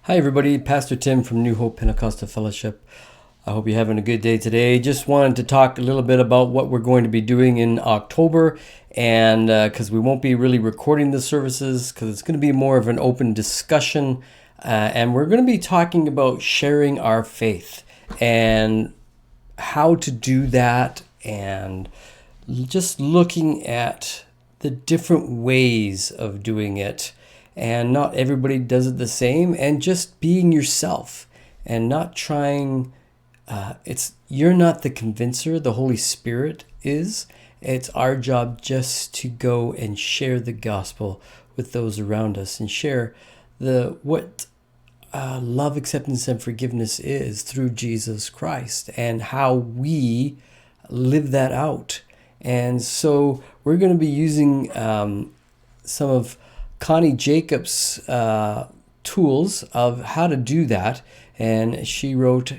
Hi, everybody. Pastor Tim from New Hope Pentecostal Fellowship. I hope you're having a good day today. Just wanted to talk a little bit about what we're going to be doing in October, and because we won't be really recording the services, because it's going to be more of an open discussion, and we're going to be talking about sharing our faith and how to do that, and just looking at the different ways of doing it. And not everybody does it the same, and just being yourself and not trying. You're not the convincer, the Holy Spirit is. It's our job just to go and share the gospel with those around us and share what love, acceptance, and forgiveness is through Jesus Christ and how we live that out. And so we're going to be using some of Connie Jacobs' tools of how to do that. And she wrote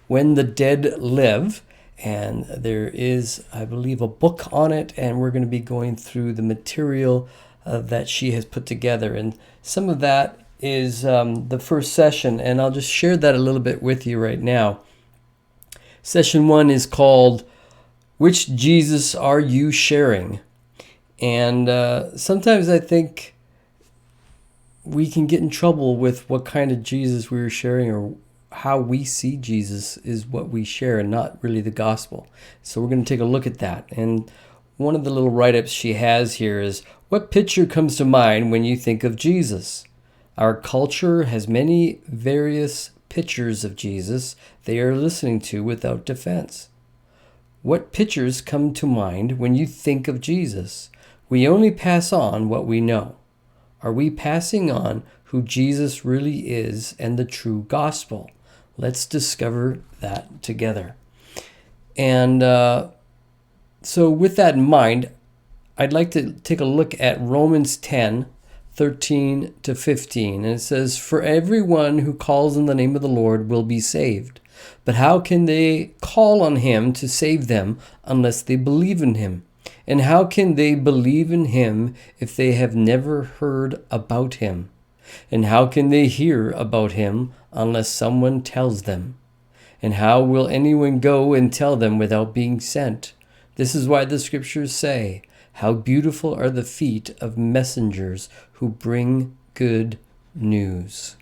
When the Dead Live. And there is, I believe, a book on it. And we're going to be going through the material that she has put together. And some of that is the first session. And I'll just share that a little bit with you right now. Session 1 is called Which Jesus Are You Sharing? And sometimes I think we can get in trouble with what kind of Jesus we are sharing, or how we see Jesus is what we share and not really the gospel. So we're going to take a look at that. And one of the little write-ups she has here is, what picture comes to mind when you think of Jesus? Our culture has many various pictures of Jesus they are listening to without defense. What pictures come to mind when you think of Jesus? We only pass on what we know. Are we passing on who Jesus really is and the true gospel? Let's discover that together. And so with that in mind, I'd like to take a look at Romans 10:13-15. And it says, For everyone who calls on the name of the Lord will be saved. But how can they call on him to save them unless they believe in him? And how can they believe in him if they have never heard about him? And how can they hear about him unless someone tells them? And how will anyone go and tell them without being sent? This is why the scriptures say, How beautiful are the feet of messengers who bring good news.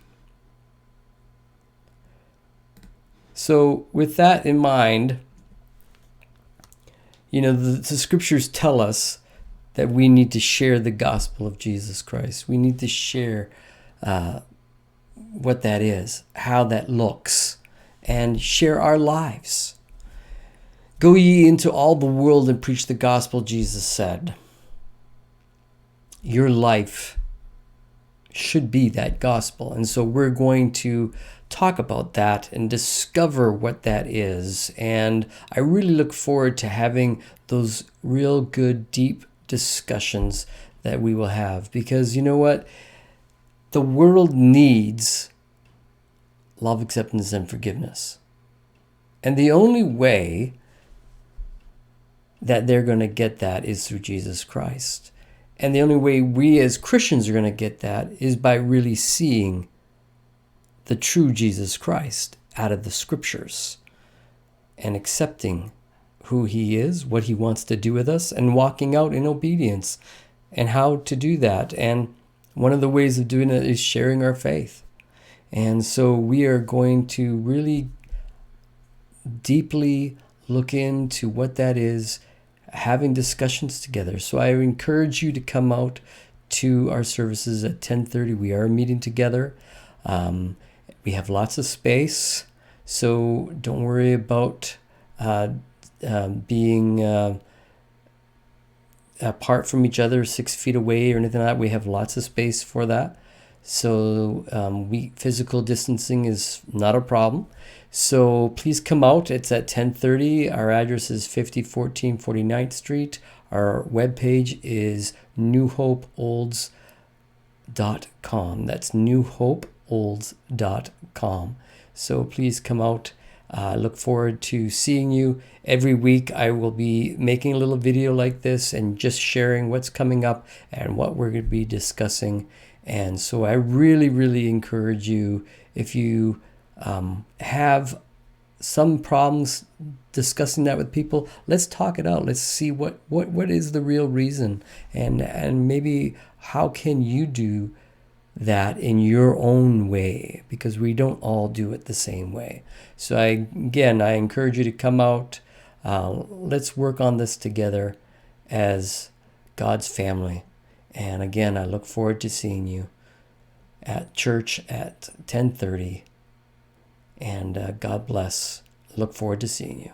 So with that in mind, the scriptures tell us that we need to share the gospel of Jesus Christ. We need to share what that is, how that looks, and share our lives. Go ye into all the world and preach the gospel, Jesus said. Your life should be that gospel. And so we're going to talk about that and discover what that is. And I really look forward to having those real good, deep discussions that we will have. Because you know what? The world needs love, acceptance, and forgiveness. And the only way that they're going to get that is through Jesus Christ. And the only way we as Christians are going to get that is by really seeing the true Jesus Christ out of the scriptures and accepting who he is, what he wants to do with us, and walking out in obedience, and how to do that. And one of the ways of doing it is sharing our faith. And so we are going to really deeply look into what that is, having discussions together. So I encourage you to come out to our services at 10:30. We are meeting together. We have lots of space, so don't worry about being apart from each other, 6 feet away or anything like that. We have lots of space for that. So physical distancing is not a problem. So please come out. It's at 10:30. Our address is 5014 49th Street. Our webpage is newhopeolds.com. That's newhopeolds.com. So please come out. I look forward to seeing you. Every week I will be making a little video like this and just sharing what's coming up and what we're going to be discussing. And so I really, really encourage you, if you have some problems discussing that with people, let's talk it out. Let's see what is the real reason, and maybe how can you do that in your own way, because we don't all do it the same way. So I encourage you to come out. Let's work on this together as God's family. And again, I look forward to seeing you at church at 10:30. And God bless. Look forward to seeing you.